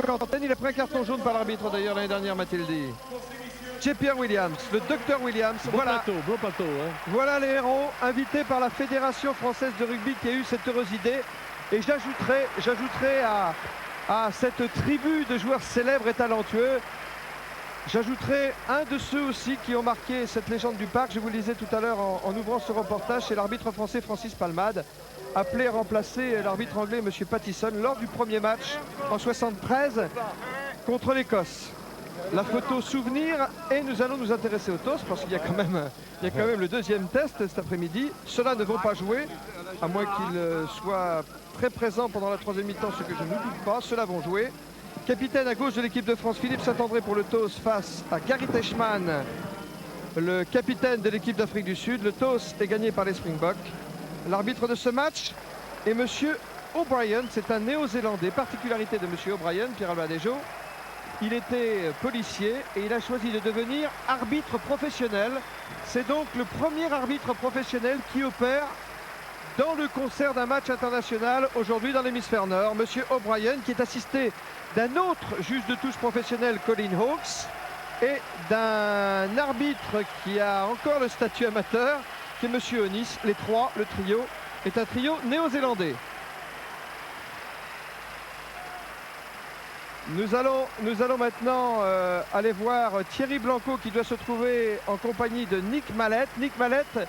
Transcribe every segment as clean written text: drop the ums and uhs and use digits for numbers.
cinquantaine. Il a pris un carton jaune par l'arbitre d'ailleurs l'année dernière, m'a-t-il dit. J.P.R. Williams, le docteur Williams. Beau plateau. Hein. Voilà les héros invités par la Fédération française de rugby qui a eu cette heureuse idée. Et j'ajouterai à cette tribu de joueurs célèbres et talentueux, j'ajouterai un de ceux aussi qui ont marqué cette légende du parc. Je vous le disais tout à l'heure en ouvrant ce reportage, c'est l'arbitre français Francis Palmade, appelé à remplacer l'arbitre anglais M. Pattison lors du premier match en 73 contre l'Écosse. La photo souvenir, et nous allons nous intéresser au toast parce qu'il y a quand même le deuxième test cet après-midi. Ceux-là ne vont pas jouer, à moins qu'ils soient très présents pendant la troisième mi-temps, ce que je ne doute pas. Ceux-là vont jouer. Capitaine à gauche de l'équipe de France, Philippe Saint-André pour le toast face à Gary Teichmann, le capitaine de l'équipe d'Afrique du Sud. Le toast est gagné par les Springboks. L'arbitre de ce match est M. O'Brien, c'est un néo-zélandais. Particularité de M. O'Brien, Pierre Albadejo, il était policier et il a choisi de devenir arbitre professionnel. C'est donc le premier arbitre professionnel qui opère dans le concert d'un match international aujourd'hui dans l'hémisphère nord. Monsieur O'Brien qui est assisté d'un autre juge de touche professionnel, Colin Hawkes, et d'un arbitre qui a encore le statut amateur, qui est Monsieur Onis. Les trois, le trio, est un trio néo-zélandais. Nous allons maintenant aller voir Thierry Blanco qui doit se trouver en compagnie de Nick Mallett. Nick Mallett,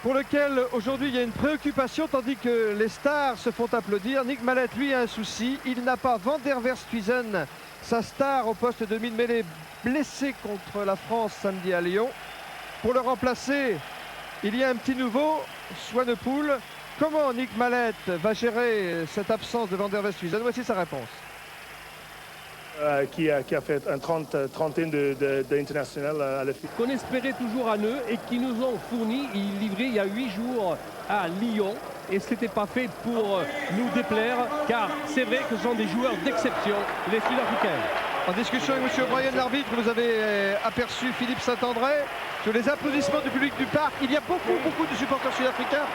pour lequel aujourd'hui il y a une préoccupation tandis que les stars se font applaudir. Nick Mallett, lui, a un souci. Il n'a pas Van der Verstuyzen, sa star au poste de mid-mêlée, blessé contre la France samedi à Lyon. Pour le remplacer, il y a un petit nouveau, Swanepoel. Comment Nick Mallett va gérer cette absence de Van der Verstuyzen? Voici sa réponse. Qui a fait une trentaine d'internationales à la FIA. Qu'on espérait toujours à eux et qui nous ont fourni, ils livraient il y a 8 jours à Lyon. Et ce n'était pas fait pour nous déplaire, car c'est vrai que ce sont des joueurs d'exception, les Sud-Africains. En discussion avec M. O'Brien, l'arbitre, vous avez aperçu Philippe Saint-André. Sur les applaudissements du public du parc, il y a beaucoup de supporters sud-africains.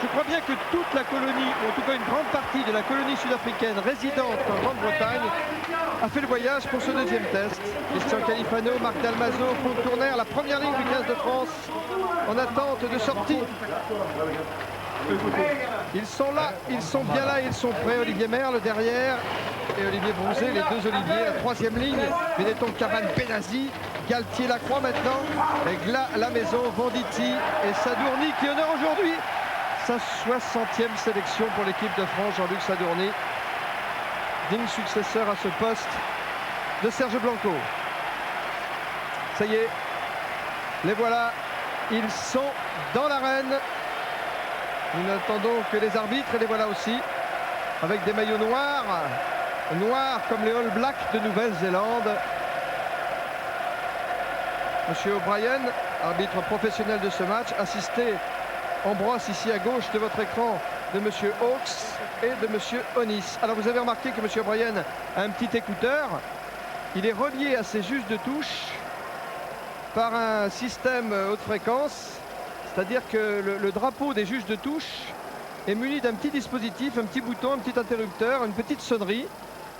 Je crois bien que toute la colonie, ou en tout cas une grande partie de la colonie sud-africaine résidente en Grande-Bretagne, a fait le voyage pour ce deuxième test. Christian Califano, Marc Dalmazo, Paul Tournaire, la première ligne du 15 de France en attente de sortie. Ils sont là, ils sont bien là, ils sont prêts. Olivier Merle derrière et Olivier Bronzé, les deux Olivier. La troisième ligne, Benetton, Cabane, Benazzi, Galtier, Lacroix maintenant, et Gla, La Maison, Venditti et Sadourny qui honore aujourd'hui sa 60e sélection pour l'équipe de France, Jean-Luc Sadourny. Digne successeur à ce poste de Serge Blanco. Ça y est, les voilà, ils sont dans l'arène. Nous n'attendons que les arbitres et les voilà aussi, avec des maillots noirs, noirs comme les All Blacks de Nouvelle-Zélande. Monsieur O'Brien, arbitre professionnel de ce match, assisté en brosse ici à gauche de votre écran de Monsieur Hawkes et de Monsieur Onis. Alors vous avez remarqué que Monsieur O'Brien a un petit écouteur. Il est relié à ses juges de touche par un système haute fréquence. C'est-à-dire que le drapeau des juges de touche est muni d'un petit dispositif, un petit bouton, un petit interrupteur, une petite sonnerie.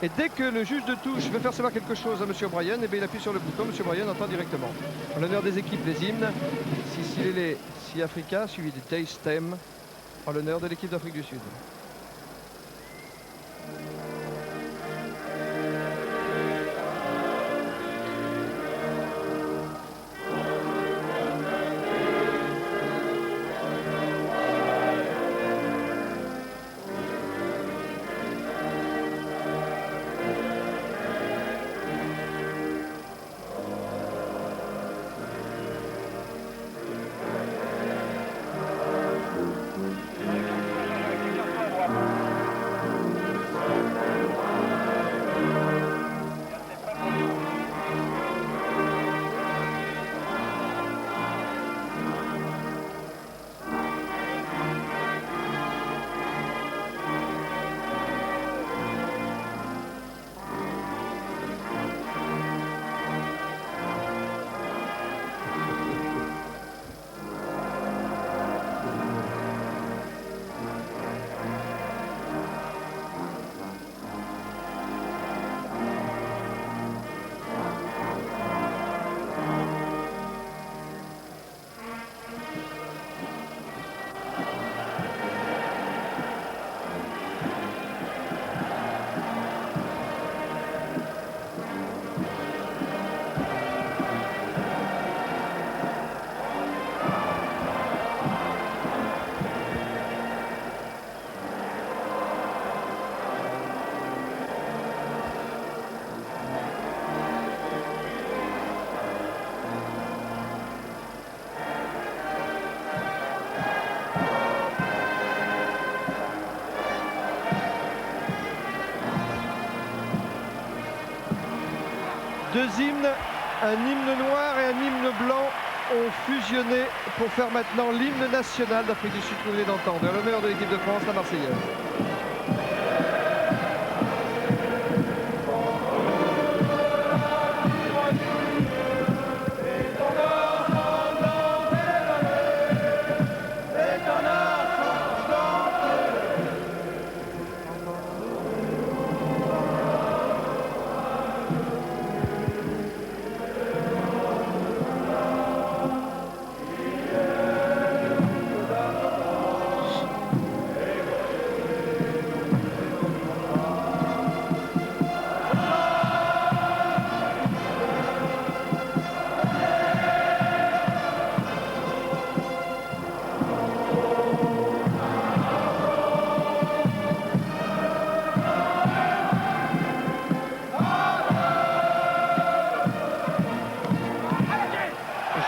Et dès que le juge de touche veut faire savoir quelque chose à M. O'Brien, eh bien, il appuie sur le bouton, M. O'Brien entend directement. En l'honneur des équipes, les hymnes. Sicilele, Si Africa, suivi de Taste Theme, en l'honneur de l'équipe d'Afrique du Sud. 2 hymnes, un hymne noir et un hymne blanc ont fusionné pour faire maintenant l'hymne national d'Afrique du Sud que vous venez d'entendre. Et l'honneur de l'équipe de France, la Marseillaise.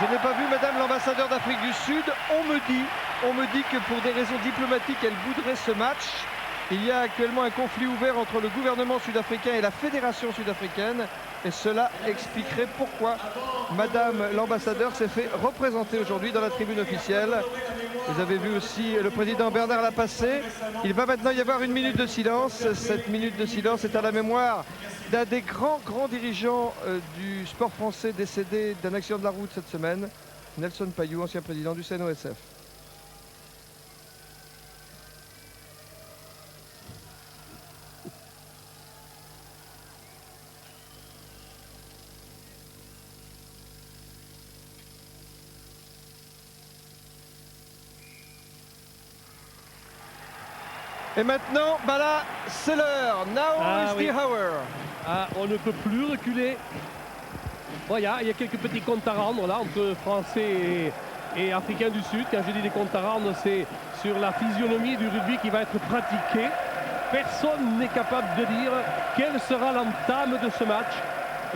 Je n'ai pas vu Madame l'ambassadeur d'Afrique du Sud. On me dit que pour des raisons diplomatiques, elle bouderait ce match. Il y a actuellement un conflit ouvert entre le gouvernement sud-africain et la fédération sud-africaine. Et cela expliquerait pourquoi Madame l'ambassadeur s'est fait représenter aujourd'hui dans la tribune officielle. Vous avez vu aussi le président Bernard Lapassé. Il va maintenant y avoir une minute de silence. Cette minute de silence est à la mémoire d'un des grands dirigeants du sport français décédé d'un accident de la route cette semaine, Nelson Payou, ancien président du CNOSF. Et maintenant, bah là, c'est l'heure. Now is the hour. On ne peut plus reculer. Voilà, il y a quelques petits comptes à rendre là entre Français et Africains du Sud. Quand je dis des comptes à rendre, c'est sur la physionomie du rugby qui va être pratiqué. Personne n'est capable de dire quelle sera l'entame de ce match.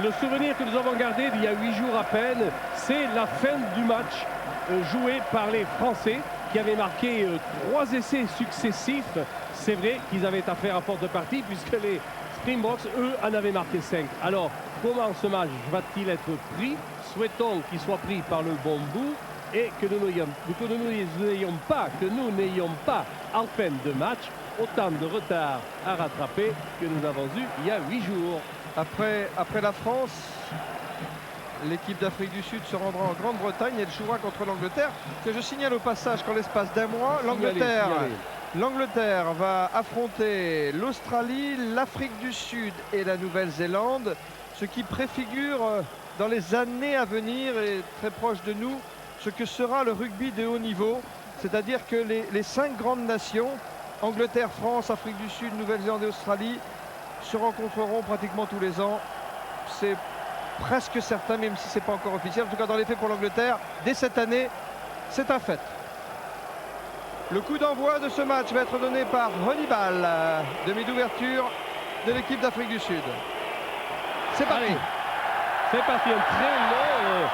Le souvenir que nous avons gardé d'il y a 8 jours à peine, c'est la fin du match joué par les Français qui avaient marqué 3 essais successifs. C'est vrai qu'ils avaient affaire à porte de partie puisque les Springboks, eux, en avaient marqué 5. Alors, comment ce match va-t-il être pris? Souhaitons qu'il soit pris par le bon bout et que nous n'ayons pas en fin de match autant de retard à rattraper que nous avons eu il y a 8 jours. Après la France, l'équipe d'Afrique du Sud se rendra en Grande-Bretagne et elle jouera contre l'Angleterre. Que je signale au passage qu'en l'espace d'un mois, l'Angleterre va affronter l'Australie, l'Afrique du Sud et la Nouvelle-Zélande, ce qui préfigure dans les années à venir et très proche de nous ce que sera le rugby de haut niveau, c'est-à-dire que les 5 grandes nations, Angleterre, France, Afrique du Sud, Nouvelle-Zélande et Australie, se rencontreront pratiquement tous les ans. C'est presque certain, même si ce n'est pas encore officiel. En tout cas, dans les faits pour l'Angleterre, dès cette année, c'est un fait. Le coup d'envoi de ce match va être donné par Hannibal, demi d'ouverture de l'équipe d'Afrique du Sud. C'est parti. Allez, c'est parti, un très long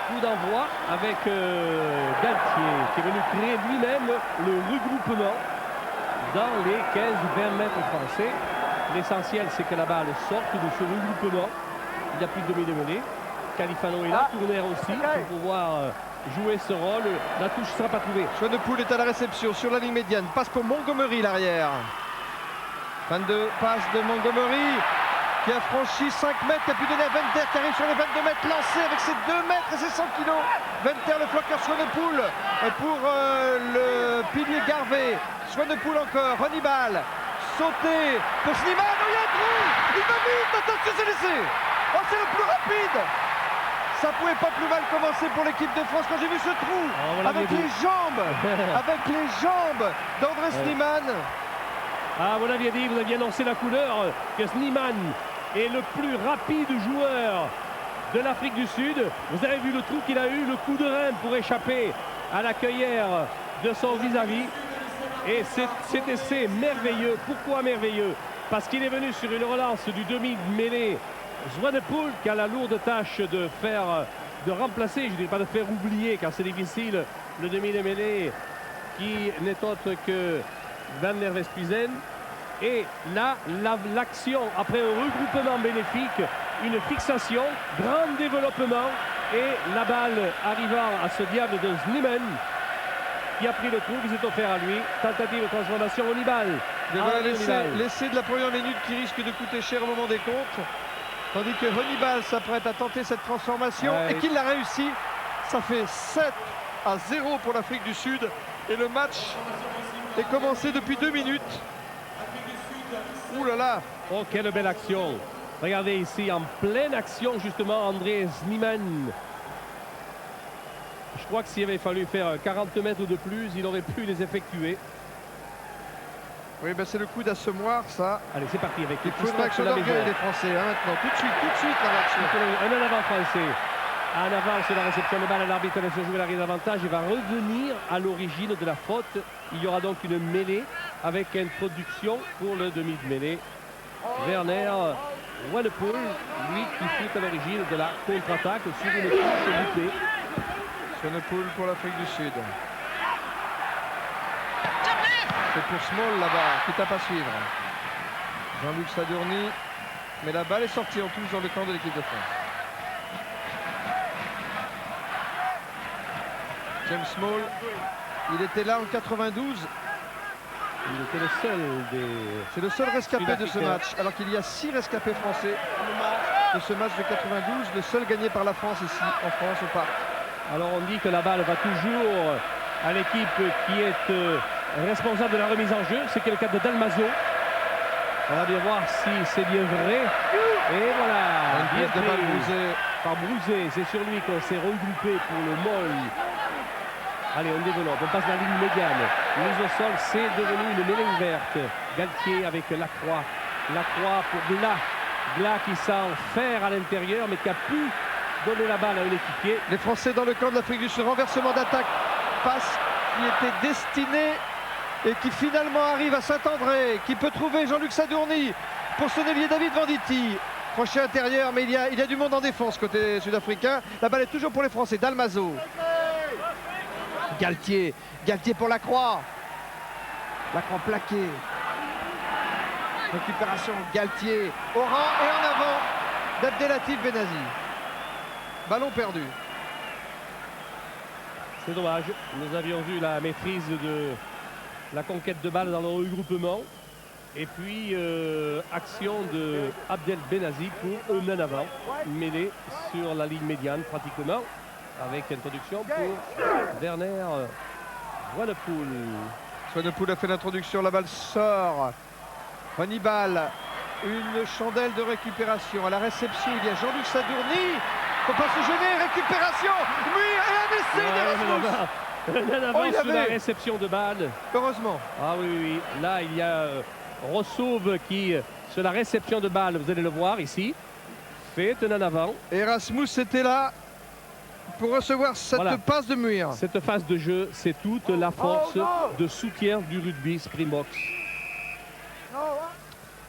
coup d'envoi avec Galtier qui est venu créer lui-même le regroupement dans les 15-20 mètres français. L'essentiel, c'est que la balle sorte de ce regroupement. Il n'y a plus de demi-de-mêlée. Califano est là, Tournaire aussi, pour pouvoir jouer ce rôle. La touche ne sera pas trouvée. Schwenepoel est à la réception sur la ligne médiane. Passe pour Montgomery, l'arrière. 22 passes de Montgomery qui a franchi 5 mètres, qui a pu donner à Venter qui arrive sur les 22 mètres, lancé avec ses 2 mètres et ses 100 kilos. Venter, le floqueur Schwenepoel pour le pilier Garvey. Schwenepoel encore, Hannibal. Sauté pour Slimane, il y a un trou. Il va vite, attention, c'est laissé. Oh, c'est le plus rapide. Ça pouvait pas plus mal commencer pour l'équipe de France quand j'ai vu ce trou avec les jambes d'André Slimane. Ah, vous l'aviez dit, vous aviez annoncé la couleur que Slimane est le plus rapide joueur de l'Afrique du Sud. Vous avez vu le trou qu'il a eu, le coup de rein pour échapper à la cueillère de son vis-à-vis. Et cet essai merveilleux. Pourquoi merveilleux? Parce qu'il est venu sur une relance du demi-mêlée. Schwenepoel qui a la lourde tâche de remplacer, je ne dirais pas de faire oublier car c'est difficile, le demi-mêlée qui n'est autre que Van der Westhuizen. Et là, l'action, après un regroupement bénéfique, une fixation, grand développement et la balle arrivant à ce diable de Snyman qui a pris le trou, qui s'est offert à lui. Tentative de transformation, Honibal. Et voilà l'essai de la première minute qui risque de coûter cher au moment des comptes. Tandis que Honibal s'apprête à tenter cette transformation et qu'il l'a réussi. Ça fait 7-0 pour l'Afrique du Sud. Et le match est commencé depuis 2 minutes. Ouh là là! Oh, quelle belle action! Regardez ici, en pleine action, justement, André Snyman. Je crois que s'il avait fallu faire 40 mètres de plus, il aurait pu les effectuer. Oui, ben c'est le coup d'assommoir, ça. Allez, c'est parti avec il faut une réaction d'orgueil des Français, hein, maintenant. Tout de suite, la réaction. Un en avant français. En avant sur la réception de balle, l'arbitre laisse jouer l'arrêt d'avantage et va revenir à l'origine de la faute. Il y aura donc une mêlée avec introduction pour le demi de mêlée. Werner Wanepoel, lui qui fut à l'origine de la contre-attaque sur une touche loupée. Wanepoel pour l'Afrique du Sud. C'est pour Small là-bas, qui tape à suivre. Jean-Luc Sadourny, mais la balle est sortie en touche dans le camp de l'équipe de France. James Small, il était là en 92. Il était le seul des... C'est le seul rescapé de ce match, alors qu'il y a 6 rescapés français de ce match de 92, le seul gagné par la France ici, en France, au parc. Alors on dit que la balle va toujours à l'équipe qui est responsable de la remise en jeu. C'est le cas de Dalmazo. On va bien voir si c'est bien vrai. Et voilà, une pièce de balle Brouzé. Par Brouzé, c'est sur lui qu'on s'est regroupé pour le moll. Allez, on développe, on passe la ligne médiane. Mise au sol, c'est devenu une mêlée ouverte. Galtier avec Lacroix. Lacroix pour Gla. Gla qui s'en faire à l'intérieur, mais qui a pu donner la balle à un équipier. Les Français dans le camp de l'Afrique du Sud. Renversement d'attaque. Passe qui était destinée et qui finalement arrive à Saint-André, qui peut trouver Jean-Luc Sadourny pour son ailier David Venditti. Crochet intérieur, mais il y a du monde en défense côté sud-africain. La balle est toujours pour les Français. Dalmazo. Galtier pour Lacroix. Lacroix plaqué. Récupération, Galtier au rang et en avant d'Abdelatif Benazi. Ballon perdu. C'est dommage. Nous avions vu la maîtrise de la conquête de balle dans le regroupement. Et puis, action de Abdel Benazi pour un en avant. Mêlé sur la ligne médiane pratiquement. Avec introduction pour Werner Wanepoel. Wanepoel a fait l'introduction, la balle sort. Honibal, une chandelle de récupération. À la réception, il y a Jean-Luc Sadourny. Faut pas se gêner, récupération. Oui, et un essai d'Erasmus. Un avant sur la réception de balle. Heureusement. Ah oui, oui. Là, il y a Rossauve qui, sur la réception de balle, vous allez le voir ici, fait un en avant. Erasmus était là pour recevoir cette passe de Muir. Cette phase de jeu, c'est toute la force de soutien du rugby Springboks.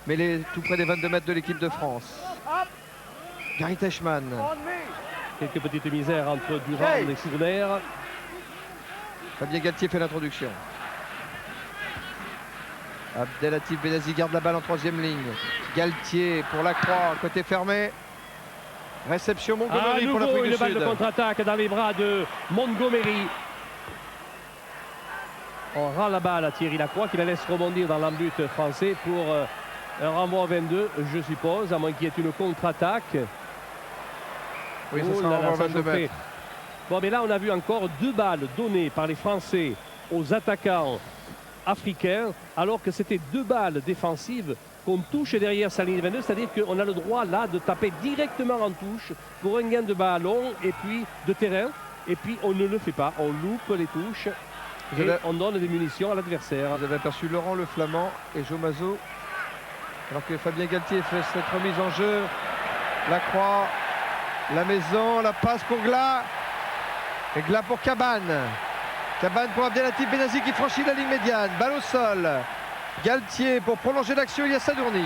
Mais il est tout près des 22 mètres de l'équipe de France. Gary Teichmann. Quelques petites misères entre Durand et Fourner. Fabien Galtier fait l'introduction. Abdelatif Benazi garde la balle en 3e ligne. Galtier pour Lacroix, côté fermé. Réception Montgomery pour l'Afrique du Sud. Une balle de contre-attaque dans les bras de Montgomery. On rend la balle à Thierry Lacroix qui la laisse rebondir dans l'embut français pour un renvoi à 22, je suppose, à moins qu'il y ait une contre-attaque. Oui, ça sera un renvoi à 22 mètres. Bon, mais là, on a vu encore 2 balles données par les Français aux attaquants africains, alors que c'était 2 balles défensives qu'on touche derrière sa ligne 22, c'est-à-dire qu'on a le droit là de taper directement en touche pour un gain de ballon et puis de terrain, et puis on ne le fait pas, on loupe les touches et on donne des munitions à l'adversaire. Vous avez aperçu Laurent Le Flamand et Joe Mazo, alors que Fabien Galtier fait cette remise en jeu. Lacroix, la maison, la passe pour Gla, et Gla pour Cabane. Cabane pour Abdelatif Benazi qui franchit la ligne médiane, balle au sol. Galtier pour prolonger l'action, il y a Sadourny.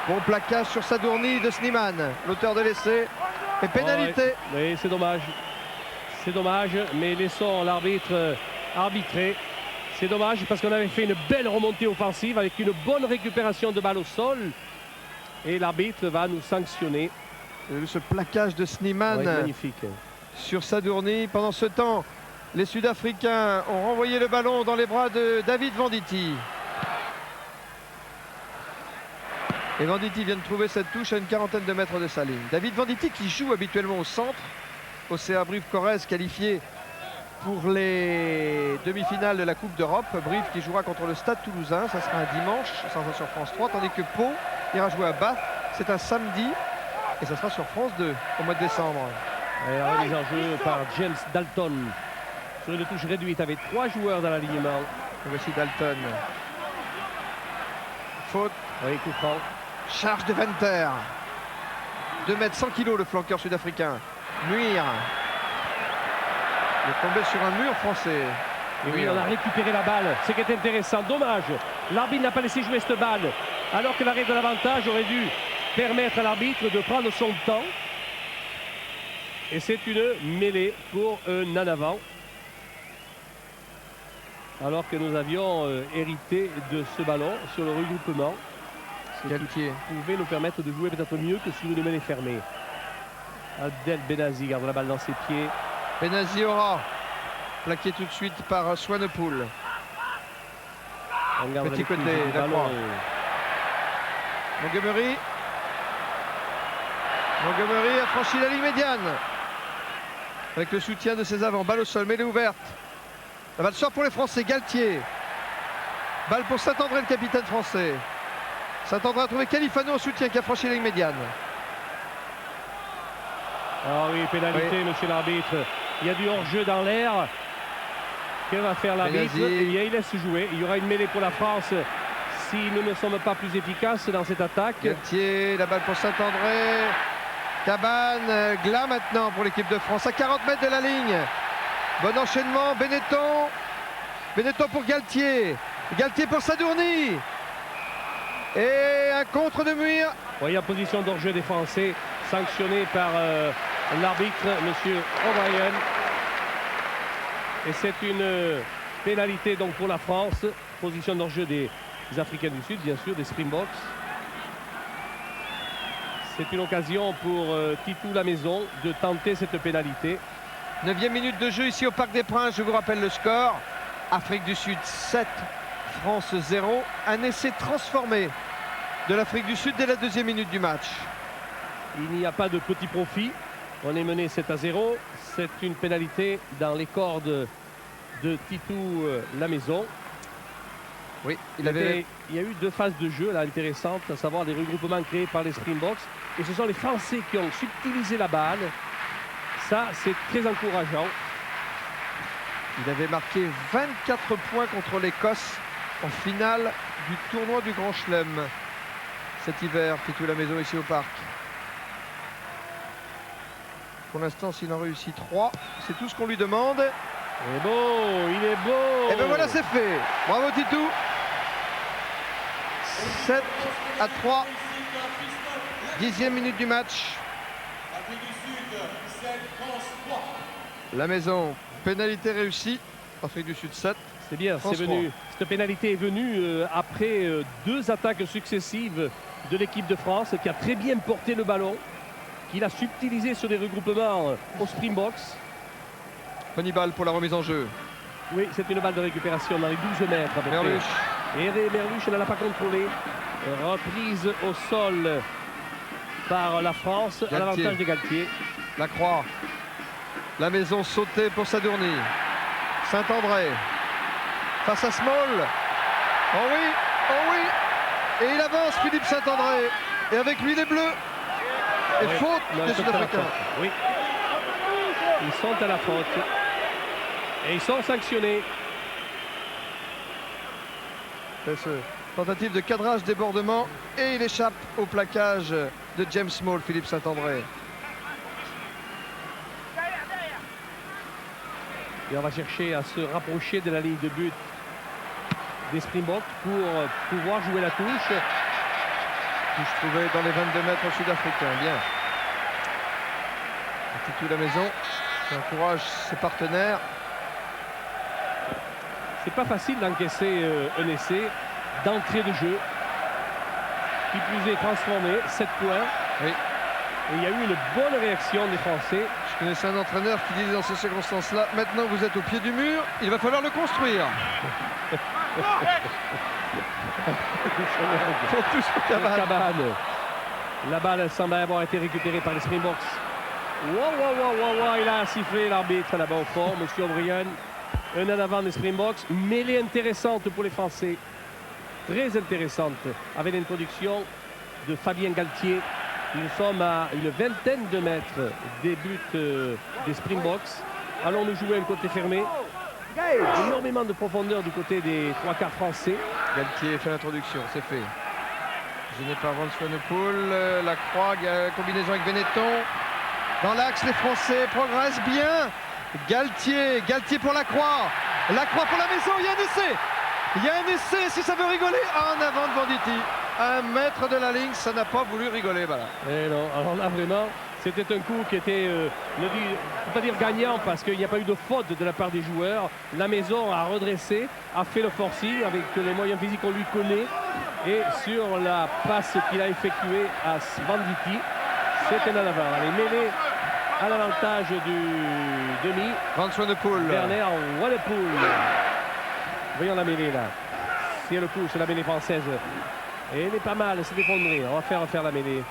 Bon plaquage sur Sadourny de Snyman, l'auteur de l'essai. Et pénalité. Oui, c'est dommage. C'est dommage, mais laissons l'arbitre arbitrer. C'est dommage parce qu'on avait fait une belle remontée offensive avec une bonne récupération de balle au sol. Et l'arbitre va nous sanctionner. Ce plaquage de Snyman Magnifique. sur Sadourny. Pendant ce temps, les Sud-Africains ont renvoyé le ballon dans les bras de David Venditti. Et Venditti vient de trouver cette touche à une quarantaine de mètres de sa ligne. David Venditti qui joue habituellement au centre, au CA Brive-Corrèze, qualifié pour les demi-finales de la Coupe d'Europe. Brive qui jouera contre le Stade Toulousain, ça sera un dimanche, ça sera sur France 3, tandis que Pau ira jouer à Bath, c'est un samedi, et ça sera sur France 2 au mois de décembre. Et la remise en jeu par James Dalton sur une touche réduite avec 3 joueurs dans l'alignement. Voici Dalton. Faute. Oui, coup franc. Charge de Venter. 2 mètres 100 kg le flanqueur sud-africain. Muir. Il est tombé sur un mur français. Et oui, on a récupéré la balle. Ce qui est intéressant. Dommage. L'arbitre n'a pas laissé jouer cette balle. Alors que l'arrêt de l'avantage aurait dû permettre à l'arbitre de prendre son temps. Et c'est une mêlée pour un en avant. Alors que nous avions hérité de ce ballon sur le regroupement. Galtier pouvait nous permettre de jouer peut-être mieux que sur une mêlée fermée. Abdel Benazi garde la balle dans ses pieds. Benazi aura plaqué tout de suite par Swanepoel. Petit côté, la croix. Montgomery. Montgomery a franchi la ligne médiane. Avec le soutien de ses avants. Balle au sol, mêlée ouverte. La balle sort pour les Français. Galtier. Balle pour Saint-André, le capitaine français. Saint-André a trouvé Califano en soutien qui a franchi la ligne médiane. Ah oui, pénalité, oui. Monsieur l'arbitre. Il y a du hors-jeu dans l'air. Que va faire l'arbitre? Eh bien, il laisse jouer. Il y aura une mêlée pour la France si nous ne sommes pas plus efficaces dans cette attaque. Galtier, la balle pour Saint-André. Cabane, Glas maintenant pour l'équipe de France à 40 mètres de la ligne. Bon enchaînement, Benetton. Benetton pour Galtier. Galtier pour Sadourny. Et un contre de Muir. Oui, en position d'hors-jeu des Français, sanctionné par l'arbitre, monsieur O'Brien. Et c'est une pénalité donc pour la France. Position d'hors-jeu des Africains du Sud, bien sûr, des Springboks. C'est une occasion pour Titou Lamaison de tenter cette pénalité. 9e minute de jeu ici au Parc des Princes. Je vous rappelle le score. Afrique du Sud 7, France 0. Un essai transformé de l'Afrique du Sud dès la 2e minute du match. Il n'y a pas de petit profit. On est mené 7-0. C'est une pénalité dans les cordes de Titou Lamaison. Oui, il y a eu 2 phases de jeu là, intéressantes, à savoir des regroupements créés par les Springboks. Et ce sont les Français qui ont subtilisé la balle. Ça, c'est très encourageant. Il avait marqué 24 points contre l'Écosse en finale du tournoi du Grand Chelem cet hiver. Titou Lamaison ici au Parc. Pour l'instant, s'il en réussit 3, c'est tout ce qu'on lui demande. Il est beau, il est beau. Et bien voilà, c'est fait. Bravo Titou. 7-3. 10e minute du match. Lamaison, pénalité réussie. Afrique du Sud 7. C'est bien, c'est venu. Cette pénalité est venue après 2 attaques successives de l'équipe de France qui a très bien porté le ballon, qu'il a subtilisé sur des regroupements aux Springboks. Hannibal pour la remise en jeu. Oui, c'est une balle de récupération dans les 12 mètres. Merluche. Et Merluche ne l'a pas contrôlé. Reprise au sol par la France. Galtier. À l'avantage de Galtier. La croix. Lamaison sautée pour Sadourny. Saint-André. Face à Small. Oh oui, oh oui. Et il avance Philippe Saint-André. Et avec lui les Bleus. Et oui. Faute des Sud-Africains. Oui. Ils sont à la faute. Et ils sont sanctionnés. Tentative de cadrage, débordement. Et il échappe au plaquage de James Small, Philippe Saint-André. Et on va chercher à se rapprocher de la ligne de but des Springboks pour pouvoir jouer la touche. Touche trouvée dans les 22 mètres sud-africains. Bien. Titou Lamaison qui encourage ses partenaires. C'est pas facile d'encaisser un essai d'entrée de jeu. qui plus est transformé, 7 points. Oui. Et il y a eu une bonne réaction des Français. Je connaissais un entraîneur qui disait dans ces circonstances-là, maintenant vous êtes au pied du mur, il va falloir le construire. Faut tous au cabane. Cabane. La balle semble avoir été récupérée par les Springboks. Wow, il a sifflé l'arbitre là-bas au fond, monsieur O'Brien. Un en avant des Springboks. Mêlée intéressante pour les Français. Très intéressante. Avec l'introduction de Fabien Galtier. Nous sommes à une vingtaine de mètres des buts des Springboks. Allons-nous jouer un côté fermé. Énormément de profondeur du côté des trois quarts français. Galtier fait l'introduction, c'est fait. Gêné par Van Swanepoel, la croix, combinaison avec Benetton. Dans l'axe, les Français progressent bien. Galtier pour la croix. La croix pour la maison, il y a un essai. Il y a un essai, si ça veut rigoler, en avant de Venditti. 1 mètre de la ligne, ça n'a pas voulu rigoler, voilà. Et non, alors là vraiment, c'était un coup qui était, ne peux pas dire gagnant parce qu'il n'y a pas eu de faute de la part des joueurs. La maison a redressé, a fait le forcing avec les moyens physiques qu'on lui connaît. Et sur la passe qu'il a effectuée à Venditti, c'était en avant. Elle est mêlée à l'avantage du demi. Van Swanepoel. Werner Swanepoel. Voyons la mêlée là. C'est le coup sur la mêlée française. Et elle est pas mal, c'est effondré. On va faire la mêlée.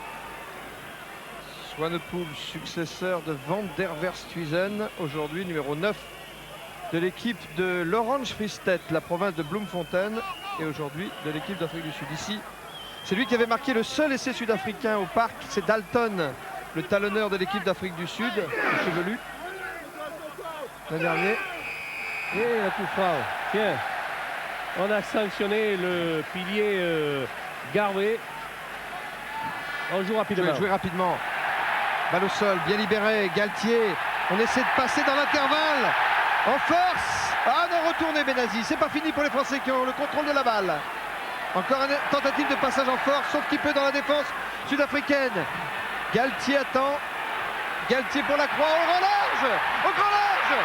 Swanepoel, successeur de Van der Verstuyzen, aujourd'hui numéro 9 de l'équipe de l'Orange Free State, la province de Bloemfontein, et aujourd'hui de l'équipe d'Afrique du Sud. Ici, c'est lui qui avait marqué le seul essai sud-africain au parc, c'est Dalton, le talonneur de l'équipe d'Afrique du Sud, le chevelu, l'an dernier. Et la coup franc. Tiens, on a sanctionné le pilier Garvey. On joue rapidement. Jouer rapidement. Balle au sol, bien libéré, Galtier. On essaie de passer dans l'intervalle. En force. Ah non, retourné Benazi. C'est pas fini pour les Français qui ont le contrôle de la balle. Encore une tentative de passage en force, sauf qu'il peut dans la défense sud-africaine. Galtier attend. Galtier pour la croix, au grand large. Au grand large.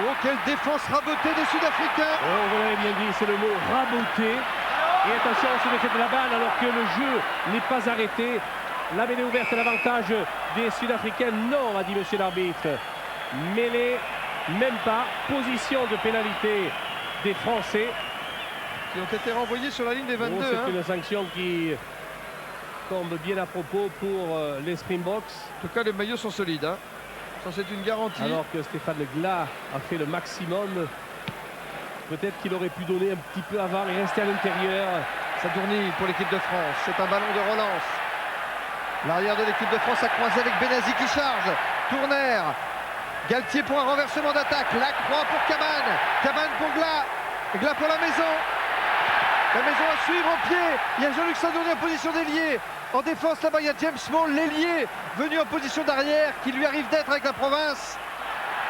Oh, quelle défense rabotée des Sud-Africains. Oh, vous l'avez bien dit, c'est le mot raboté. Et attention sur l'effet de la balle alors que le jeu n'est pas arrêté. La mêlée ouverte à l'avantage des Sud-Africains. Non, a dit monsieur l'arbitre. Mêlée, même pas. Position de pénalité des Français. Qui ont été renvoyés sur la ligne des 22. C'est une sanction qui tombe bien à propos pour les Springboks. En tout cas, les maillots sont solides. Hein. Ça, c'est une garantie. Alors que Stéphane Glas a fait le maximum. Peut-être qu'il aurait pu donner un petit peu avant et rester à l'intérieur. Ça tourne pour l'équipe de France. C'est un ballon de relance. L'arrière de l'équipe de France a croisé avec Benazi qui charge. Tourner. Galtier pour un renversement d'attaque. La croix pour Cabane. Cabane pour Glas. Glas pour la maison. La maison à suivre au pied. Il y a Jean-Luc Sadouni en position d'ailier. En défense, là-bas, il y a James Small, l'ailier, venu en position d'arrière, qui lui arrive d'être avec la province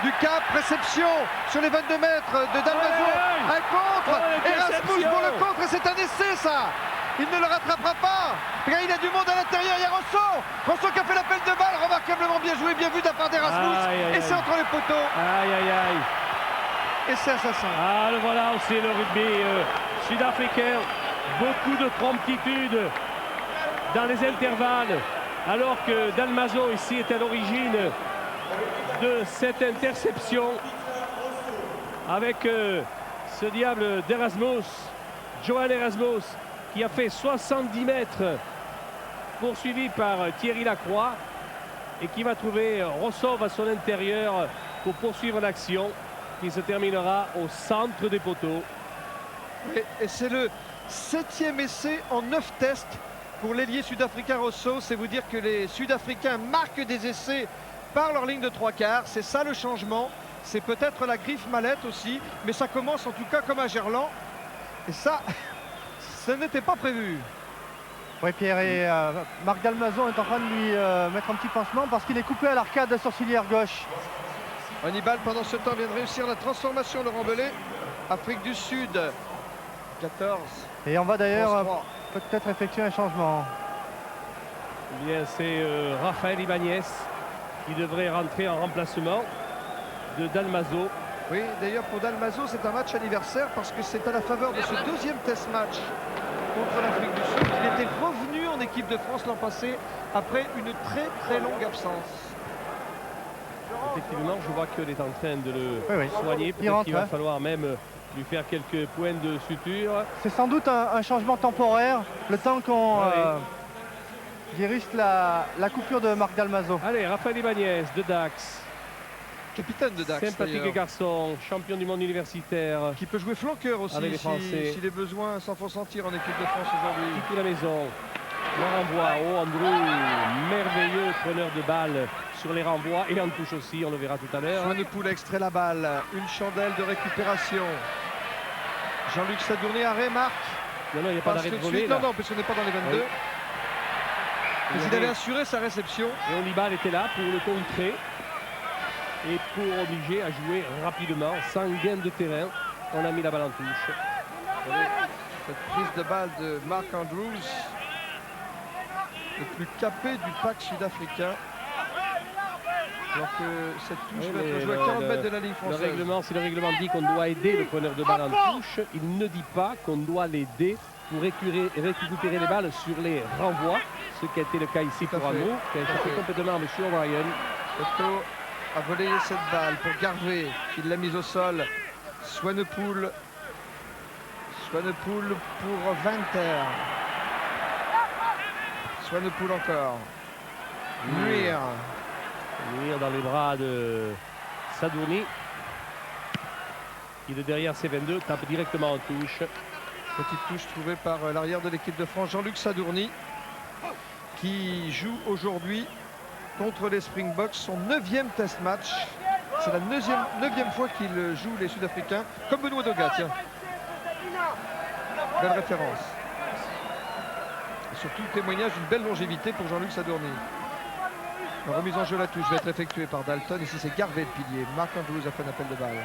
du Cap. Réception sur les 22 mètres de Dalmazo. Un contre. Erasmus pour le contre. Et c'est un essai, ça. Il ne le rattrapera pas. Regarde, il y a du monde à l'intérieur. Il y a Rosso. Rosso qui a fait l'appel de balle. Remarquablement bien joué, bien vu de la part d'Erasmus. Et c'est entre les poteaux. Aïe. Et c'est assassin. Ah, le voilà aussi, le rugby sud-africain. Beaucoup de promptitude dans les intervalles. Alors que Dalmazo ici est à l'origine de cette interception. Avec ce diable d'Erasmus, Johan Erasmus, qui a fait 70 mètres, poursuivi par Thierry Lacroix, et qui va trouver Rossov à son intérieur pour poursuivre l'action qui se terminera au centre des poteaux. Et c'est le 7e essai en 9 tests pour l'ailier sud-africain Rosso. C'est vous dire que les Sud-Africains marquent des essais par leur ligne de 3 quarts. C'est ça le changement. C'est peut-être la griffe mallette aussi, mais ça commence en tout cas comme à Gerland. Et ça, ça n'était pas prévu. Oui, Pierre, et Marc Dalmazo est en train de lui mettre un petit pansement parce qu'il est coupé à l'arcade sourcilière gauche. Hannibal, pendant ce temps, vient de réussir la transformation, Laurent Bellet. Afrique du Sud, 14. Et on va d'ailleurs peut-être effectuer un changement. Eh bien, c'est Raphaël Ibanez qui devrait rentrer en remplacement de Dalmazo. Oui, d'ailleurs pour Dalmazo, c'est un match anniversaire parce que c'est à la faveur de ce 2e test match contre l'Afrique du Sud. Il était revenu en équipe de France l'an passé après une très longue absence. Effectivement, je vois qu'elle est en train de le Oui, oui. soigner. Il rentre, Peut-être qu'il va hein. falloir même lui faire quelques points de suture. C'est sans doute un changement temporaire, le temps qu'on guérisse la coupure de Marc Dalmazo. Allez, Raphaël Ibanez de Dax. Capitaine de Dax, Sympathique d'ailleurs, garçon, champion du monde universitaire. qui peut jouer flanqueur aussi Avec les Français. si les besoins s'en font sentir en équipe de France aujourd'hui. Qui la maison. Le renvoi. Oh, Andrew, merveilleux preneur de balles sur les renvois et en touche aussi, on le verra tout à l'heure. Swanepoel extrait la balle, une chandelle de récupération. Jean-Luc Sadourny, arrêt, Marc. Non, il n'y a pas Passe d'arrêt de tout de voler. suite. Là. Non, parce qu'on n'est pas dans les 22. Oui. Mais il avait assuré sa réception. Et Olibal était là pour le contrer et pour obliger à jouer rapidement, sans gain de terrain. On a mis la balle en touche. Cette prise de balle de Mark Andrews, le plus capé du pack sud-africain. Alors que cette touche va être jouée à 40 mètres de la ligne Le française. règlement, si le règlement dit qu'on doit aider le preneur de balle en touche, il ne dit pas qu'on doit l'aider pour récupérer les balles sur les renvois, ce qui a été le cas ici Tout à pour fait. Amo, qui a échappé complètement à M. O'Brien. Otto a volé cette balle pour Garvey, qui l'a mise au sol. Swanepoel pour Venter. Swanepoel encore. Muir. Muir dans les bras de Sadourny. Il est derrière C22, tape directement en touche. Petite touche trouvée par l'arrière de l'équipe de France, Jean-Luc Sadourny, qui joue aujourd'hui contre les Springboks son 9e test match. C'est la 9e fois qu'il joue les Sud-Africains, comme Benoît Doga, tiens. Belle référence. Et surtout témoignage d'une belle longévité pour Jean-Luc Sadourny. La remise en jeu la touche va être effectuée par Dalton. Ici c'est Garvey le pilier. Marc Andrews a fait un appel de balle.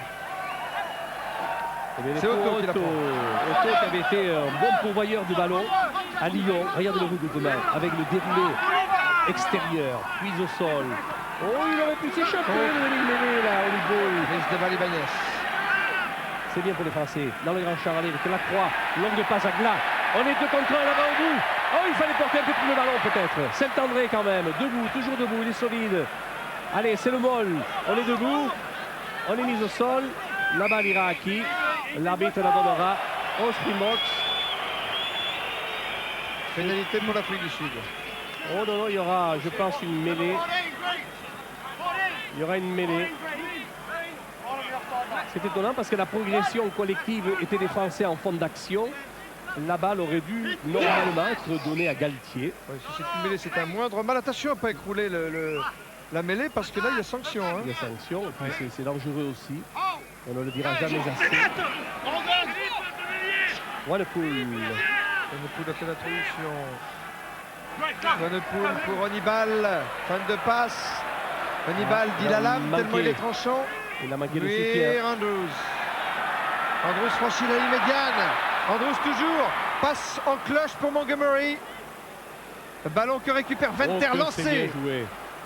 C'est Otto qui la prend. Otto qui avait été un bon pourvoyeur du ballon à Lyon. Regardez le regroupement avec le déroulé extérieur, puis au sol. Oh, il aurait pu s'échapper le là, Olivier. Mise de balle Ibanez. C'est bien pour les Français. Dans le grand champ, allez, avec la croix, longue passe à Glas. On est 2 contre 1 là-bas au bout. Oh, il fallait porter un peu plus le ballon peut-être. Saint-André quand même, debout, toujours debout, il est solide. Allez, c'est le molle. On est debout, on est mis au sol. La balle ira à qui? L'arbitre la donnera au Springboks. Pénalité pour l'Afrique du Sud. Oh non, non, il y aura, je pense, une mêlée. Il y aura une mêlée. C'est étonnant parce que la progression collective était des Français en fond d'action. La balle aurait dû normalement être donnée à Galtier. Ouais, si c'est une mêlée, c'est un moindre mal. Attention à ne pas écrouler la mêlée parce que là, il y a sanction. Hein. Il y a sanction, et puis c'est dangereux aussi. On ne le dira jamais assez. Swanepoel. Swanepoel a fait l'introduction. Swanepoel pour Hannibal. Fin de passe. Hannibal dit la lame tellement il est tranchant. Il a manqué le soutien. Muir, Andrews. Andrews franchit la ligne médiane. Andrews toujours. Passe en cloche pour Montgomery. Le ballon que récupère Venter, lancé.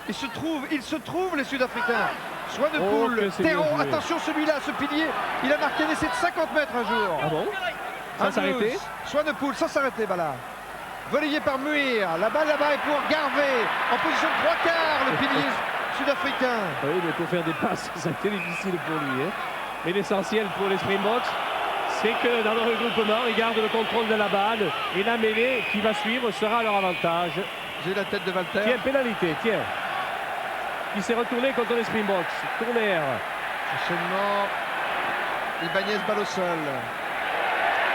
Il se trouve les Sud-Africains. Swanepoel, Terron, attention celui-là, ce pilier, il a marqué un essai de 50 mètres un jour. Ah bon? Sans s'arrêter? Swanepoel, sans s'arrêter, voilà. Relayé par Muir, la balle là-bas est pour Garvey, en position de 3 quarts, le pilier sud-africain. Oui, mais pour faire des passes, ça a été difficile pour lui. Hein. Mais l'essentiel pour les Springboks, c'est que dans le regroupement, ils gardent le contrôle de la balle et la mêlée qui va suivre sera à leur avantage. J'ai la tête de Walter. Tiens, pénalité, tiens. Qui s'est retourné contre les Springboks. Tourner. Enchaînement. Ibanez, balle au sol.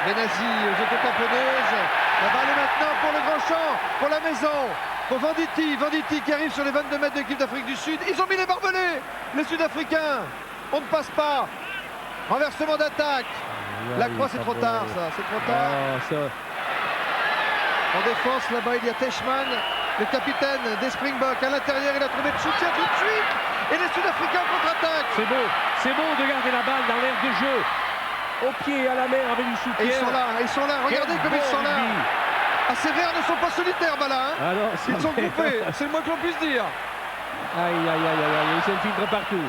Benazzi aux autotamponneuses. La balle est maintenant pour le grand champ, pour la maison. Pour Venditti. Venditti qui arrive sur les 22 mètres de l'équipe d'Afrique du Sud. Ils ont mis les barbelés, les Sud-Africains. On ne passe pas. Renversement d'attaque. La croix, c'est trop tard, ça. C'est trop tard. En défense, là-bas, il y a Teichmann, le capitaine des Springboks. À l'intérieur, il a trouvé le soutien tout de suite. Et les Sud-Africains contre-attaquent. C'est beau de garder la balle dans l'air de jeu. Au pied et à la mer avec du soutien. Et ils sont là. Regardez comme ils sont là. Ah, ces verts ne sont pas solitaires, bah là. Hein. Ah non, ils sont groupés, c'est le moins que l'on puisse dire. Aïe, aïe, aïe, aïe, ils s'infiltrent partout.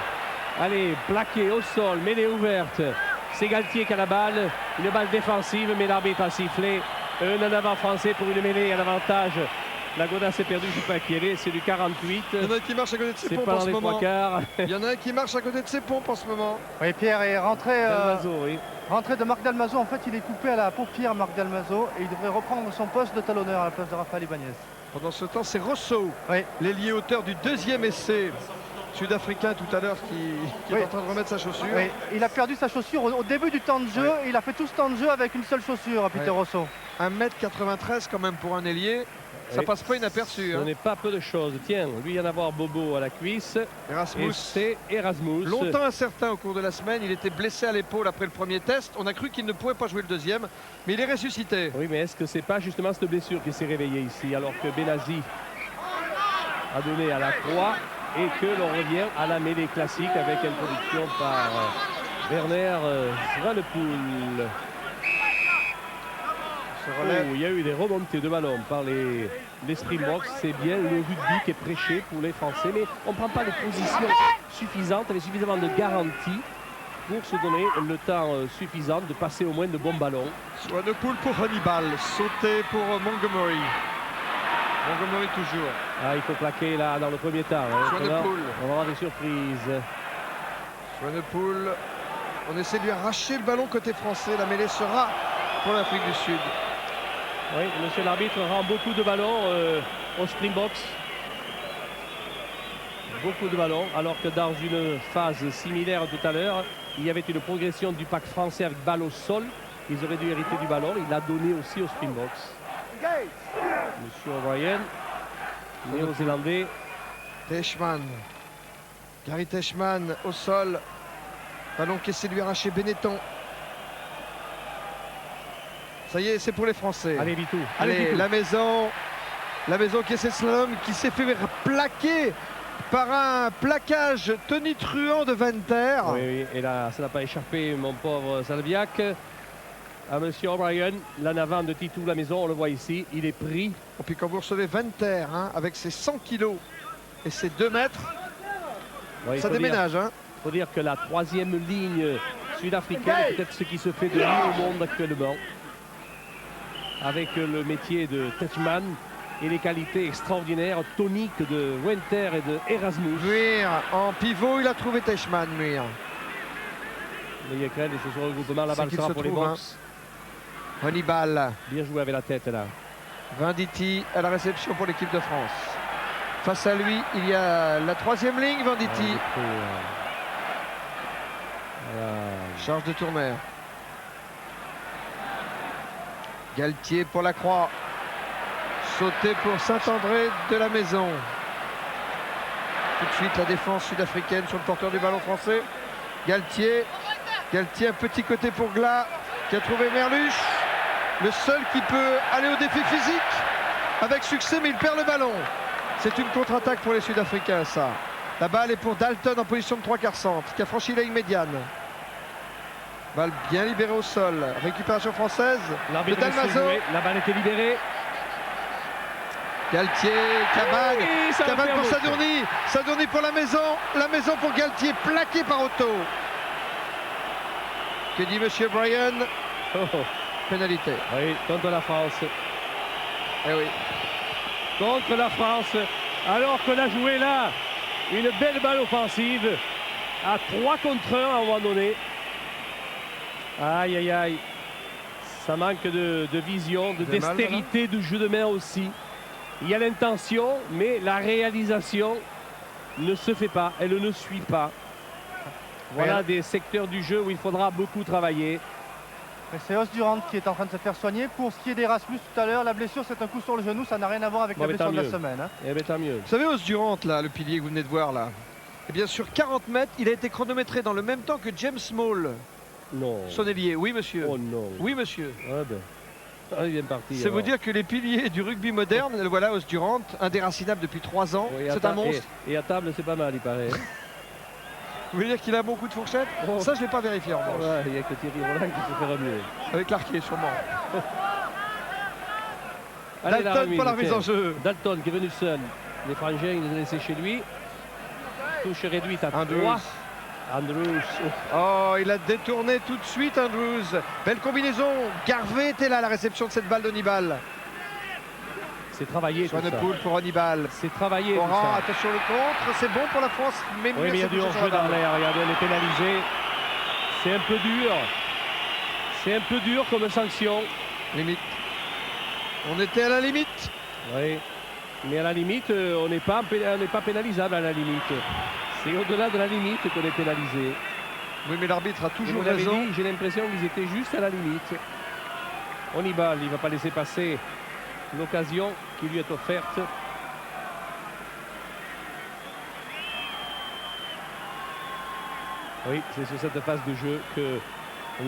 Allez, plaqué au sol, mêlée ouverte. C'est Galtier qui a la balle. Une balle défensive, mais l'arbitre a sifflé. Un en avant français pour une mêlée à l'avantage. La godasse est perdue, je ne sais pas qui elle est, c'est du 48. Il y en a un qui marche à côté de ses C'est pompes pas en dans ce les moment. trois quarts. Il y en a un qui marche à côté de ses pompes en ce moment. Oui, Pierre est rentré, Dalmazo, oui. rentré de Marc Dalmazo. En fait, il est coupé à la paupière, Marc Dalmazo, et il devrait reprendre son poste de talonneur à la place de Rafael Ibanez. Pendant ce temps, c'est Rosso, Oui. l'ailier auteur du deuxième essai sud-africain tout à l'heure qui Oui. est en train de remettre sa chaussure. Oui, il a perdu sa chaussure au début du temps de jeu. Il a fait tout ce temps de jeu avec une seule chaussure, Peter Ouais. Rosso. 1m93 quand même pour un ailier. Ça Oui. passe pas inaperçu. Ce Hein. n'est pas peu de choses. Tiens, lui, il y en a voir Bobo à la cuisse. Et Erasmus, c'est Erasmus. longtemps incertain au cours de la semaine. Il était blessé à l'épaule après le premier test. On a cru qu'il ne pouvait pas jouer le deuxième, mais il est ressuscité. Oui, mais est-ce que c'est pas justement cette blessure qui s'est réveillée ici, alors que Benazi a donné à la croix et que l'on revient à la mêlée classique avec introduction par Werner Swanepoel. Se relève. Oh, il y a eu des remontées de ballon par les Springboks. C'est bien le rugby qui est prêché pour les Français, mais on ne prend pas les positions suffisantes, avec suffisamment de garanties pour se donner le temps suffisant de passer au moins de bons ballons. Swanepoel pour Hannibal, sauté pour Montgomery. Montgomery toujours. Ah, il faut plaquer là dans le premier temps. Hein. Swanepoel. On va avoir des surprises. Swanepoel. On essaie de lui arracher le ballon côté français. La mêlée sera pour l'Afrique du Sud. Oui, monsieur l'arbitre rend beaucoup de ballons aux Springboks. Beaucoup de ballons, alors que dans une phase similaire tout à l'heure, il y avait une progression du pack français avec balle au sol. Ils auraient dû hériter du ballon. Il l'a donné aussi aux Springboks. Monsieur O'Brien, néo-zélandais. Teichmann. Gary Teichmann au sol. Ballon qui essaie de lui arracher Benetton. Ça y est, c'est pour les Français. Allez, Vitou. Allez, Vitou. la maison qui essaie de slalom, qui s'est fait plaquer par un plaquage tonitruant de Van Der. Oui, oui, et là, ça n'a pas échappé, mon pauvre Salviac. À monsieur O'Brien, l'en avant de Titou, la maison, on le voit ici, il est pris. Et puis quand vous recevez Van Der, hein, avec ses 100 kilos et ses 2 mètres, Ouais, il ça faut dire- déménage. Hein. faut dire que la troisième ligne sud-africaine est peut-être ce qui se fait de mieux au monde actuellement. Avec le métier de Teichmann et les qualités extraordinaires, toniques de Winter et de Erasmus. Muir en pivot, il a trouvé Teichmann, Muir. Mais Yekrel et ce regroupement, la C'est balle qu'il sera se pour les trouve, Box. Hannibal, Bien joué avec la tête là. Venditti à la réception pour l'équipe de France. Face à lui, il y a la troisième ligne, Venditti. Voilà. Charge de Tourmer. Galtier pour la croix. Sauté pour Saint-André de la maison. Tout de suite la défense sud-africaine sur le porteur du ballon français. Galtier. Galtier, un petit côté pour Glas qui a trouvé Merluche. Le seul qui peut aller au défi physique avec succès, mais il perd le ballon. C'est une contre-attaque pour les Sud-Africains, ça. La balle est pour Dalton en position de 3/4 centre, qui a franchi la ligne médiane. Balle bien libérée au sol. Récupération française de L'arbitre laisse Dalmazo. jouer. La balle était libérée. Galtier, Cabane. Oui, ça va Cabane faire pour beaucoup. Sadourny. Sadourny pour la maison pour Galtier, plaqué par Otto. Que dit monsieur Bryan? Oh, oh. Pénalité. Oui, contre la France. Eh oui. Contre la France. Alors qu'on a joué là une belle balle offensive à 3 contre 1 à un moment donné. Aïe, aïe, aïe. Ça manque de vision, de Vous avez mal, dextérité du jeu de main aussi. Il y a l'intention, mais la réalisation ne se fait pas. Elle ne suit pas. Voilà des secteurs du jeu où il faudra beaucoup travailler. Mais c'est Osdurant qui est en train de se faire soigner. Pour ce qui est d'Erasmus tout à l'heure, la blessure c'est un coup sur le genou, ça n'a rien à voir avec Bon, la mais blessure tant de la mieux. semaine. Hein. Eh bien, tant mieux. Vous savez, Osdurant, là, le pilier que vous venez de voir là, eh bien sur 40 mètres, il a été chronométré dans le même temps que James Small, Non. son ailier. Oui, monsieur. Oh non. Oui, monsieur. Ah ben. Ah, il vient de partir. C'est vous alors. dire que les piliers du rugby moderne, le voilà, Osdurant, indéracinable depuis 3 ans. Oui, à C'est ta- un monstre. Et à table, c'est pas mal, il paraît. Vous voulez dire qu'il a beaucoup de fourchettes? Oh. Ça, je ne l'ai pas vérifié en revanche. Ouais, il n'y a que Thierry Roland qui se fait remuer. Avec l'arqué, sûrement. Allez, Dalton pour la remise en tiens. jeu. Dalton qui est venu seul. Les frangins, il les a laissés chez lui. Touche réduite à Un 3. 12. Andrews. Oh, il a détourné tout de suite Andrews. Belle combinaison. Garvey était là à la réception de cette balle d'Hannibal. C'est travaillé tout ça. Swanepoel pour Hannibal. C'est travaillé tout Oran, ça. attention le contre. C'est bon pour la France. Mais Oui, mais il y a du hors-jeu dans l'air. Regardez, elle est pénalisée. C'est un peu dur. C'est un peu dur comme sanction. Limite. On était à la limite. Oui. Mais à la limite, on n'est pas pénalisable à la limite. C'est au-delà de la limite qu'on est pénalisé. Oui, mais l'arbitre a Et toujours vous l'avez raison. dit, j'ai l'impression qu'ils étaient juste à la limite. Hannibal, il ne va pas laisser passer l'occasion qui lui est offerte. Oui, c'est sur cette phase de jeu que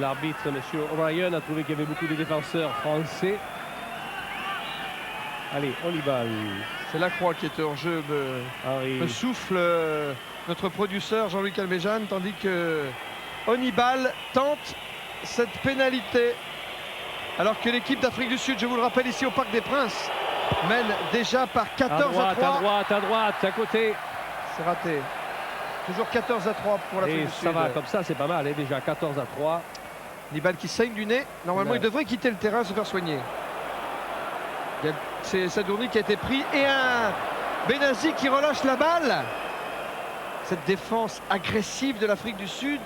l'arbitre, M. O'Brien, a trouvé qu'il y avait beaucoup de défenseurs français. Allez, Hannibal. C'est Lacroix qui était hors jeu. Me souffle notre producteur Jean-Luc Alméjane, tandis que Hannibal tente cette pénalité. Alors que l'équipe d'Afrique du Sud, je vous le rappelle ici au Parc des Princes, mène déjà par 14 à 3. À droite, à côté. C'est raté. Toujours 14 à 3 pour l'Afrique Et du Sud. ça va comme ça, c'est pas mal, hein, déjà 14 à 3. Hannibal qui saigne du nez. Normalement, Ouais. il devrait quitter le terrain, se faire soigner. C'est Sadourny qui a été pris. Et un Benazi qui relâche la balle. Cette défense agressive de l'Afrique du Sud,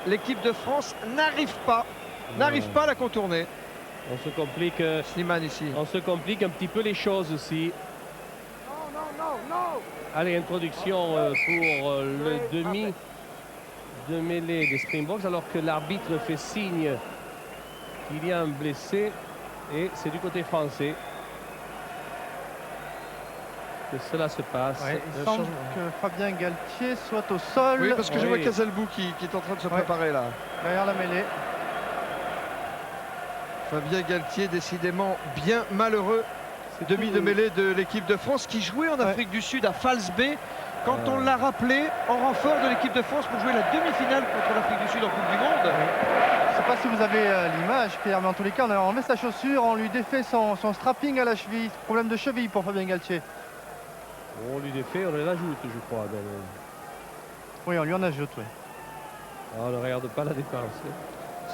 l'équipe de France n'arrive pas à la contourner. On se complique, Slimane ici. on se complique un petit peu les choses aussi. Allez, introduction pour le demi de mêlée des Springboks, alors que l'arbitre fait signe qu'il y a un blessé et c'est du côté français que cela se passe. Ouais, il semble que Fabien Galtier soit au sol. Oui, parce que je vois Oui. Casalbou qui est en train de se préparer là. Derrière la mêlée. Fabien Galtier, décidément bien malheureux. C'est Demi tout- de mêlée de l'équipe de France qui jouait en Afrique du Sud à False Bay quand on l'a rappelé en renfort de l'équipe de France pour jouer la demi-finale contre l'Afrique du Sud en Coupe du Monde. Je ne sais pas si vous avez l'image, Pierre, mais en tous les cas, on a enlevé sa chaussure, on lui défait son strapping à la cheville. Problème de cheville pour Fabien Galtier. On lui défait, on l'ajoute, je crois. dans le- Oui, on lui en ajoute, oui. Ah, on ne regarde pas la défense.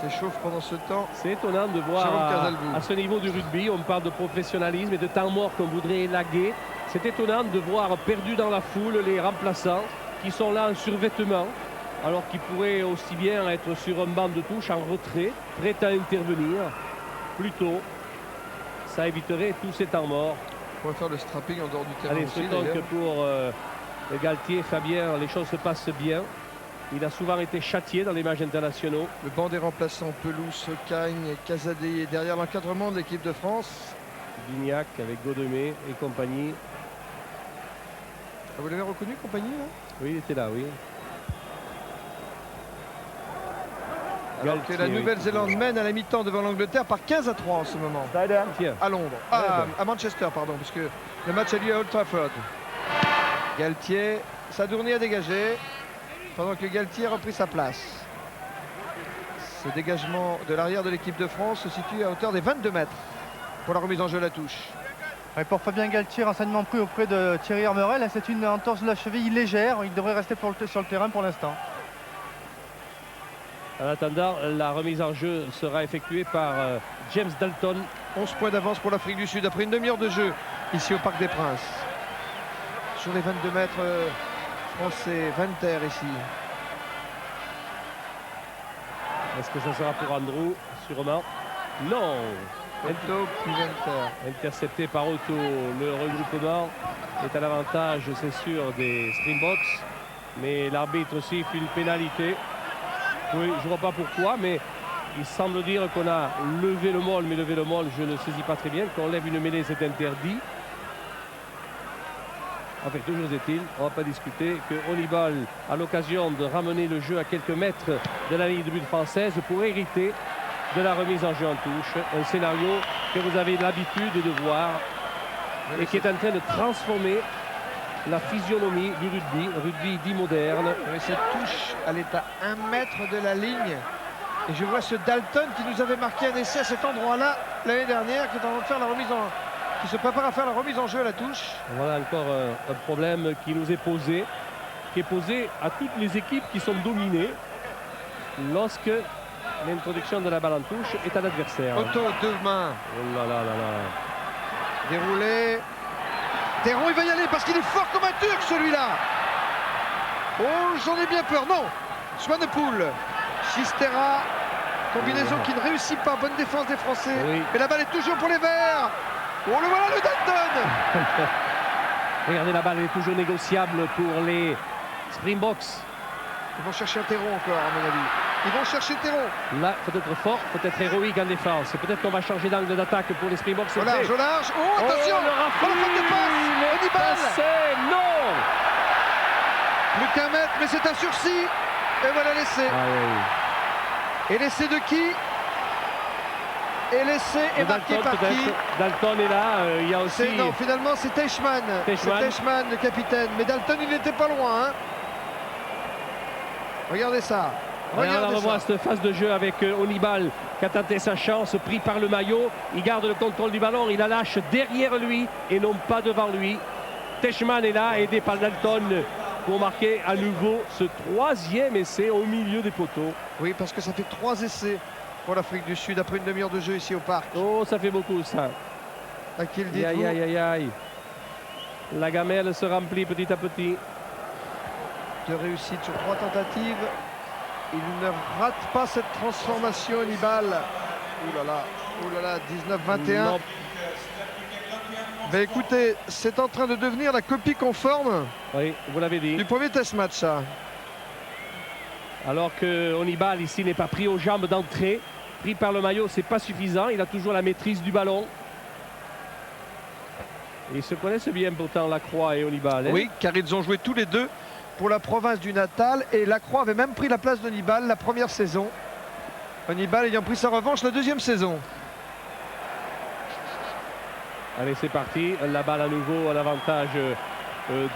S'échauffe pendant ce temps. C'est étonnant de voir Jérôme Casalbou. à ce niveau du rugby, on parle de professionnalisme et de temps mort qu'on voudrait élaguer. C'est étonnant de voir perdus dans la foule les remplaçants qui sont là en survêtement, alors qu'ils pourraient aussi bien être sur un banc de touche en retrait, prêts à intervenir. Plutôt, ça éviterait tous ces temps morts. On va faire le strapping en dehors du terrain Allez, aussi. souhaitons que d'ailleurs. pour Galtier, Fabien, les choses se passent bien. Il a souvent été châtié dans les matchs internationaux. Le banc des remplaçants, Pelouse, Cagne, Casadé est derrière l'encadrement de l'équipe de France. Vignac avec Godemé et compagnie. Ah, vous l'avez reconnu, compagnie là Oui, il était là, oui. Alors que la Galtier, Nouvelle-Zélande oui. mène à la mi-temps devant l'Angleterre par 15 à 3 en ce moment. Tiens, À Londres. À Manchester, pardon, puisque le match a lieu à Old Trafford. Galtier, Sadourny a dégagé, pendant que Galtier a repris sa place. Ce dégagement de l'arrière de l'équipe de France se situe à hauteur des 22 mètres pour la remise en jeu à la touche. Ouais, pour Fabien Galtier, renseignement pris auprès de Thierry Hermerel, c'est une entorse de la cheville légère. Il devrait rester sur le terrain pour l'instant. en attendant, la remise en jeu sera effectuée par James Dalton. 11 points d'avance pour l'Afrique du Sud après une demi-heure de jeu ici au Parc des Princes. Sur les 22 mètres français, Van Ter ici. Est-ce que ça sera pour Andrew? Sûrement. Non. Otto puis Van Ter. Intercepté par Otto. Le regroupement est à l'avantage, c'est sûr, des Springboks. Mais l'arbitre siffle une pénalité. Oui, je ne vois pas pourquoi, mais il semble dire qu'on a levé le môle, mais levé le môle, je ne saisis pas très bien. Quand on lève une mêlée, c'est interdit. Enfin, toujours est-il, on ne va pas discuter que Hannibal a l'occasion de ramener le jeu à quelques mètres de la ligne de but française pour hériter de la remise en jeu en touche. Un scénario que vous avez l'habitude de voir et qui est en train de transformer la physionomie du rugby dit moderne. Mais cette touche, elle est à 1 mètre de la ligne. Et je vois ce Dalton qui nous avait marqué un essai à cet endroit-là l'année dernière, qui est en train de faire la remise en... qui se prépare à faire la remise en jeu à la touche. Voilà encore un problème qui nous est posé. qui est posé à toutes les équipes qui sont dominées lorsque l'introduction de la balle en touche est à l'adversaire. Otto, 2 mains. Oh là là là là. Déroulé. Théron, il va y aller parce qu'il est fort comme un Turc, celui-là. Oh, j'en ai bien peur. Non. Swanepoel. Chistera. Combinaison qui ne réussit pas. Bonne défense des Français. Oui. Mais la balle est toujours pour les Verts. Oh, le voilà, le Dalton. Regardez, la balle est toujours négociable pour les Springboks. Ils vont chercher un Théron encore, à mon avis. Ils vont chercher Théron. Là, peut-être fort, peut-être héroïque en défense. Peut-être qu'on va changer d'angle d'attaque pour les Springboks. Au large, au large. Oh, attention. Oh, le Oh, la faute de passe. Hannibal. Non. Plus qu'un mètre, mais c'est un sursis. Et voilà l'essai. Ah, oui. Et l'essai de qui? Et l'essai est marqué Dalton, par qui? Dalton est là. Il y a aussi. Non, finalement, c'est Teichmann. C'est Teichmann, le capitaine. Mais Dalton, il n'était pas loin. Hein. Regardez ça. Regardez, on revoit cette phase de jeu avec Hannibal qui a tenté sa chance, pris par le maillot. Il garde le contrôle du ballon, il la lâche derrière lui et non pas devant lui. Teichmann est là, aidé par Dalton pour marquer à nouveau ce 3e essai au milieu des poteaux. Oui, parce que ça fait 3 essais pour l'Afrique du Sud après une demi-heure de jeu ici au parc. Oh, ça fait beaucoup ça. À qui le dites-vous? Aïe, aïe, aïe, aïe. La gamelle se remplit petit à petit. 2 réussites sur 3 tentatives. Il ne rate pas cette transformation, Hannibal. Ouh là là, 19-21. Ben écoutez, c'est en train de devenir la copie conforme. Oui, vous l'avez dit. Du premier test match, ça. Alors que Hannibal ici n'est pas pris aux jambes d'entrée, pris par le maillot, c'est pas suffisant. Il a toujours la maîtrise du ballon. Et ils se connaissent bien pourtant, Lacroix et Hannibal. Hein? Oui, car ils ont joué tous les deux pour la province du Natal et Lacroix avait même pris la place d'Hannibal la première saison. Hannibal ayant pris sa revanche la 2e saison. Allez, c'est parti. La balle à nouveau à l'avantage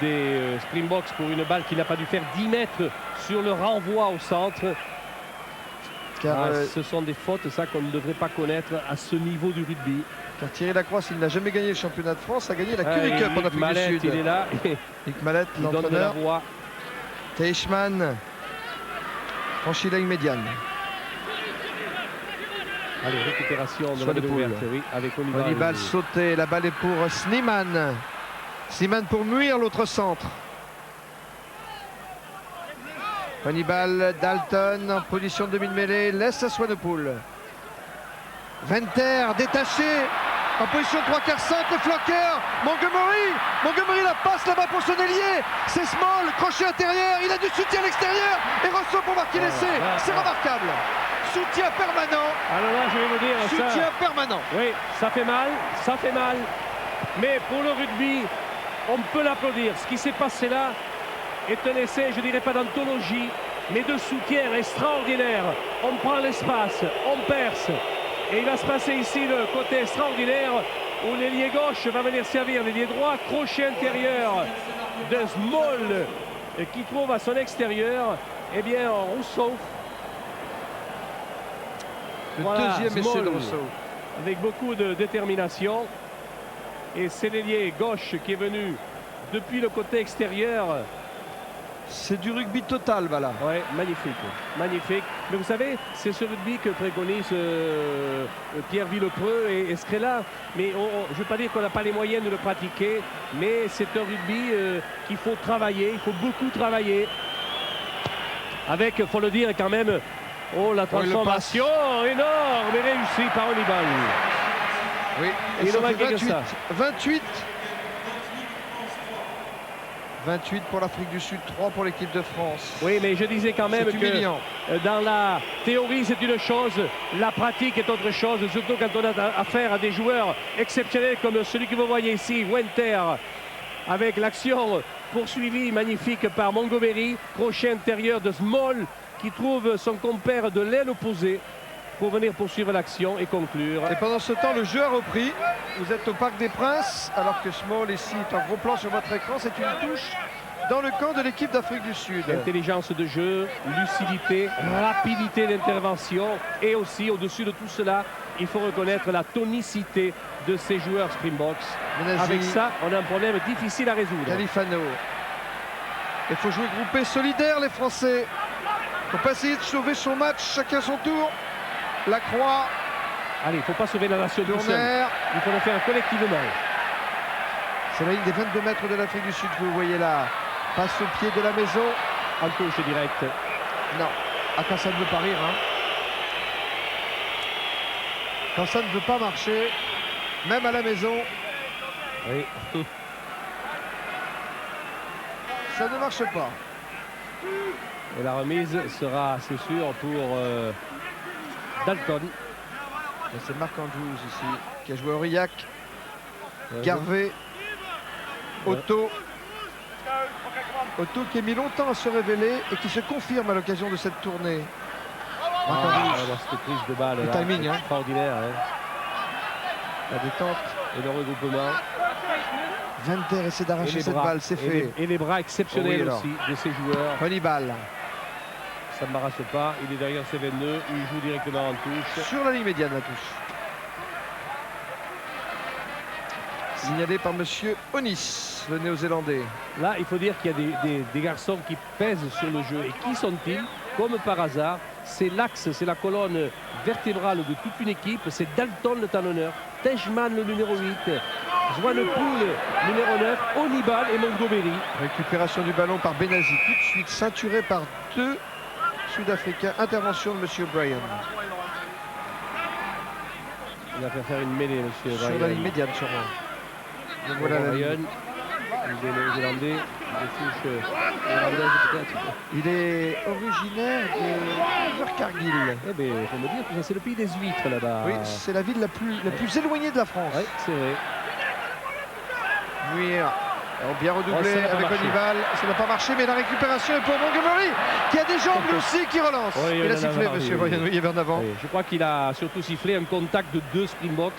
des Springboks pour une balle qui n'a pas dû faire 10 mètres sur le renvoi au centre. Car ce sont des fautes, ça, qu'on ne devrait pas connaître à ce niveau du rugby. Car Thierry Lacroix, s'il n'a jamais gagné le championnat de France, a gagné la Currie Cup en Afrique du Sud. Il est là. Nick Mallette, il donne de la voix. Teichmann franchit la ligne médiane. Allez, récupération de la ouverte, oui, avec Hannibal. Hannibal sauté, la balle est pour Sneeman. Sneeman pour Muir, l'autre centre. Hannibal, Dalton en position de demi-mêlée, laisse à Swanepoel. Venter détaché en position de 3/4 centre, le floqueur. Montgomery la passe là-bas pour son ailier. C'est Small, crochet intérieur, il a du soutien à l'extérieur et Rosso pour marquer l'essai. C'est remarquable. Soutien permanent. Alors là, je vais vous dire soutien permanent. Oui, ça fait mal. Mais pour le rugby, on peut l'applaudir. Ce qui s'est passé là est un essai, je dirais pas d'anthologie, mais de soutien extraordinaire. On prend l'espace, on perce. Et il va se passer ici le côté extraordinaire où l'ailier gauche va venir servir l'ailier droit. Crochet intérieur de Small qui trouve à son extérieur, eh bien, Rousseau. Le voilà, 2e essai de Rousseau. Avec beaucoup de détermination. Et c'est l'ailier gauche qui est venu depuis le côté extérieur. C'est du rugby total, voilà. Ouais, magnifique. Mais vous savez, c'est ce rugby que préconise Pierre Villepreux et Scrella. Mais je ne veux pas dire qu'on n'a pas les moyens de le pratiquer, mais c'est un rugby qu'il faut travailler, il faut beaucoup travailler. Avec, il faut le dire quand même, la transformation énorme et réussie par Hannibal. Oui, et il en manquait que ça. 28 pour l'Afrique du Sud, 3 pour l'équipe de France. Oui, mais je disais quand même que dans la théorie, c'est une chose, la pratique est autre chose, surtout quand on a affaire à des joueurs exceptionnels comme celui que vous voyez ici, Wenter, avec l'action poursuivie magnifique par Montgomery, crochet intérieur de Small, qui trouve son compère de l'aile opposée pour venir poursuivre l'action et conclure. Et pendant ce temps, le jeu a repris. Vous êtes au Parc des Princes, alors que Small ici est en gros plan sur votre écran. C'est une touche dans le camp de l'équipe d'Afrique du Sud. Intelligence de jeu, lucidité, rapidité d'intervention et aussi au-dessus de tout cela, il faut reconnaître la tonicité de ces joueurs Springboks. Avec ça, on a un problème difficile à résoudre. Califano. Il faut jouer groupé, solidaire, les Français. Il ne faut pas essayer de sauver son match, chacun son tour. Lacroix, Allez, il ne faut pas sauver la nation tout seul. Turner. Il faut le faire collectivement. C'est la ligne des 22 mètres de l'Afrique du Sud que vous voyez là. Passe au pied de la maison. En touche direct. Non, quand ça ne veut pas rire. Hein. Quand ça ne veut pas marcher, même à la maison, Oui. ça ne marche pas. Et la remise sera, c'est sûr, pour Dalton. Et c'est Marc Andrews ici, qui a joué Aurillac, Garvey, Otto. Otto qui a mis longtemps à se révéler et qui se confirme à l'occasion de cette tournée. Marc Andrews. Cette prise de balle, Le là, timing, hein. extraordinaire. La détente. Et le regroupement. Venter essaie Et d'arracher les cette bras. balle, c'est fait. Et les bras exceptionnels Oui, alors. aussi de ces joueurs. Hannibal Ça ne m'arrache pas. Il est derrière ses 22. Il joue directement en touche. sur la ligne médiane, la touche. Signalé par monsieur Onis, le néo-zélandais. Là, il faut dire qu'il y a des garçons qui pèsent sur le jeu. Et qui sont-ils? Comme par hasard, c'est l'axe, c'est la colonne vertébrale de toute une équipe. C'est Dalton, le talonneur, Teichmann, le numéro 8, Zwanepoel, numéro 9, Hannibal et Montgomery. Récupération du ballon par Benazi, tout de suite ceinturé par deux Sud-Africains. Intervention de monsieur Bryan. Il va faire une mêlée, monsieur Sur la ligne médiane, sûrement. Donc voilà la ligne. Ryan, il est néo-zélandais, de souche irlandaise peut-être. Il est originaire de Invercargill. Eh bien, il faut me dire que c'est le pays des huîtres là-bas. Oui, c'est la ville la plus éloignée de la France. Oui, c'est vrai. Muir. Alors, bien redoublé Oh, ça n'a pas avec marché. Hannibal. Ça n'a pas marché, mais la récupération est pour Montgomery, qui a des jambes lui aussi, qui relance. Oui, il a en sifflé, avant, monsieur oui, oui. Ryan. Oui, il y avait en avant. Oui, je crois qu'il a surtout sifflé un contact de 2 Springboks,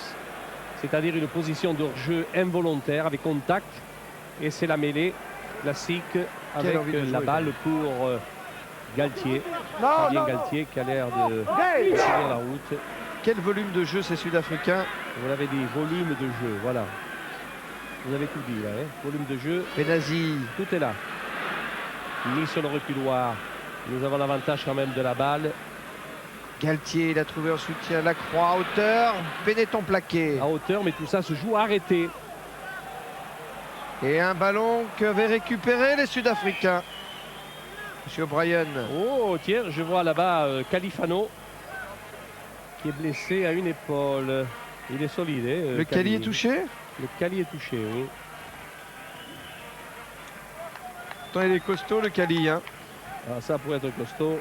c'est-à-dire une position de jeu involontaire avec contact. Et c'est la mêlée classique avec envie de la jouer, balle pour Galtier. Fabien Galtier qui a l'air de finir la route. Quel volume de jeu ces Sud-Africains. Vous l'avez dit, volume de jeu, voilà. Vous avez tout dit là, hein. Volume de jeu, Benazi. tout est là. Mis sur le reculoir. Nous avons l'avantage quand même de la balle. Galtier, il a trouvé un soutien. Lacroix à hauteur. Benetton plaqué. À hauteur, mais tout ça se joue arrêté. Et un ballon qu'avaient récupéré les Sud-Africains. Monsieur O'Brien. Oh, tiens, je vois là-bas Califano qui est blessé à une épaule. Il est solide. Hein, Le Cali est touché. Le Cali est touché, oui. Pourtant, il est costaud, le Cali. Hein. Alors ça pourrait être costaud.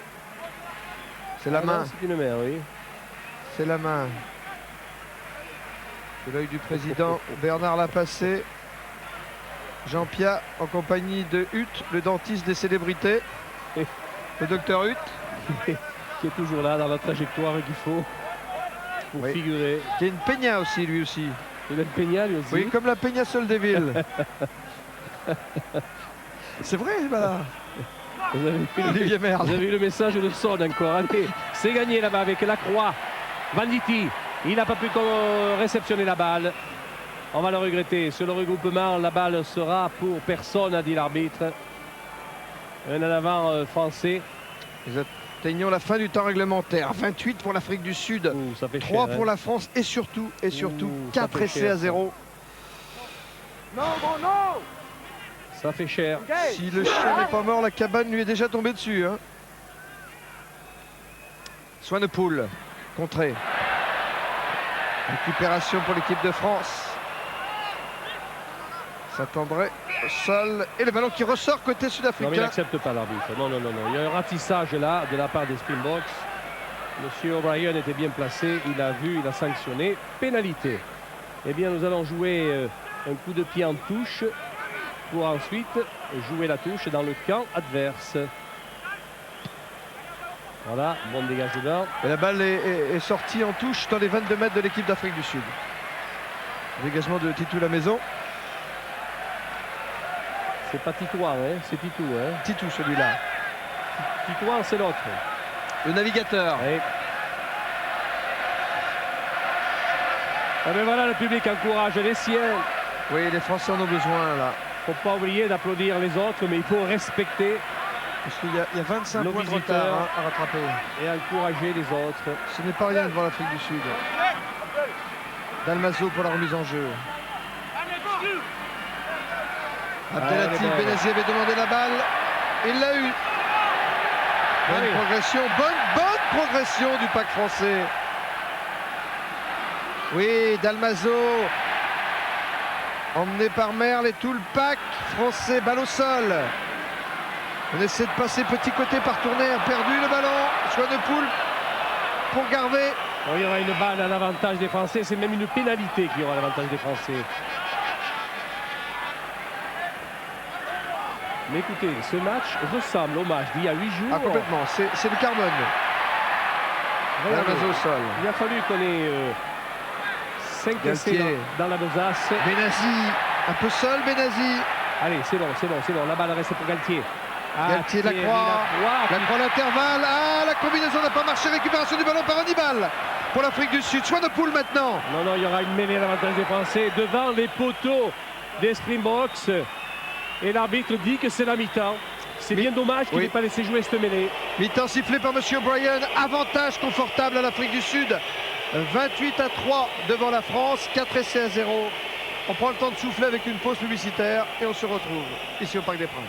C'est la main. Non, c'est une main, oui. C'est la main. C'est l'œil du président. Bernard l'a passé. Jean-Pierre en compagnie de Hutt, le dentiste des célébrités. Le docteur Hutt. Qui est toujours là dans la trajectoire qu'il faut pour Oui. figurer. Qui a une peña aussi, lui aussi. Il a le Peña, lui aussi. Oui, comme la peña Soldeville. C'est vrai, voilà. Vous avez vu Olivier Merle. Vous avez vu le message de Son encore. Allez, c'est gagné là-bas avec Lacroix. Venditti, il n'a pas pu réceptionner la balle. On va le regretter. Sur le regroupement, la balle sera pour personne, a dit l'arbitre. Un en avant français. Nous atteignons la fin du temps réglementaire. 28 pour l'Afrique du Sud. Ouh, ça fait 3 cher, pour hein. la France et surtout Ouh, ça 4 fait essais cher, à 0. Ça fait cher. Si le chien n'est pas mort, la cabane lui est déjà tombée dessus. Hein. Swanepoel, contré. Récupération pour l'équipe de France. S'attendrait au sol. Et le ballon qui ressort côté Non, mais il sud-africain. n'accepte pas l'arbitre. Non, non, non, non. Il y a un ratissage là de la part des Springboks. Monsieur O'Brien était bien placé. Il a vu, il a sanctionné. Pénalité. Eh bien, nous allons jouer un coup de pied en touche pour ensuite jouer la touche dans le camp adverse. Voilà, bon dégagement. Et la balle est sortie en touche dans les 22 mètres de l'équipe d'Afrique du Sud. Dégagement de Titou la maison. C'est pas Titouan, hein, c'est Titou. Hein. Titou celui-là. Titouan, c'est l'autre. Le navigateur. Oui. Ah ben voilà, le public encourage les siens. Oui, les Français en ont besoin là. ne faut pas oublier d'applaudir les autres, mais il faut respecter Parce qu'il y a 25 nos points de visiteurs retard à rattraper. et encourager les autres. Ce n'est pas rien devant l'Afrique du Sud. Dalmaso pour la remise en jeu. Abdelatif Benazi avait demandé la balle. Il l'a eu. Bonne progression, bonne progression du pack français. Oui, Dalmaso, emmené par Merle et tout le pack français, balle au sol. On essaie de passer petit côté par Tournaire, perdu le ballon, choix de poule pour Garvey. Bon, il y aura une balle à l'avantage des Français, c'est même une pénalité qui aura l'avantage des Français. Mais écoutez, ce match ressemble au match d'il y a 8 jours. Ah, complètement, c'est le Carbone. Dalmaso au sol. Il a fallu qu'on ait 5 essais dans la besace. Benazi, un peu seul Benazi. Allez, c'est bon, la balle reste pour Galtier. Galtier, Lacroix, l'intervalle. Ah, la combinaison n'a pas marché. Récupération du ballon par Hannibal pour l'Afrique du Sud. Choix de poule maintenant. Non, il y aura une mêlée à l'avantage des Français devant les poteaux des Springboks. Et l'arbitre dit que c'est la mi-temps. C'est bien dommage qu'il n'ait pas laissé jouer cette mêlée. Mi-temps sifflé par M. O'Brien. Avantage confortable à l'Afrique du Sud. 28-3 devant la France. 4 essais à 0. On prend le temps de souffler avec une pause publicitaire et on se retrouve ici au Parc des Princes.